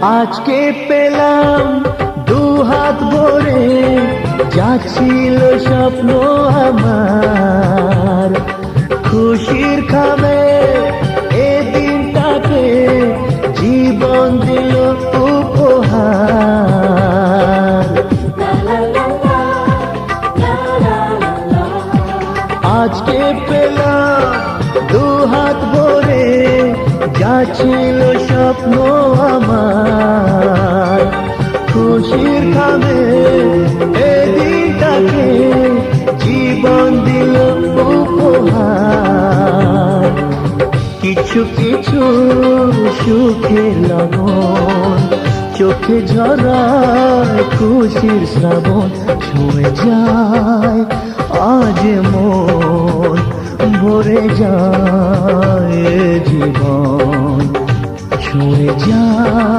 আজকে পেলাম দুহাত ভরে, যাচ্ছিল স্বপ্ন আমার, খুশির খাবে এ দিনটাকে জীবন দিল উপহার। আজকে পেলাম দুহাত ভরে, যাচ্ছিল স্বপ্ন আমার, খুশির খাবে এ দিনটাকে জীবন দিল উপহার। কিছু কিছু সুখের লগন চোখে ঝরায় খুশির শ্রাবণ, ছুঁয়ে যায় আজ মন, ভরে যায় জীবন, ছুঁয়ে যায়।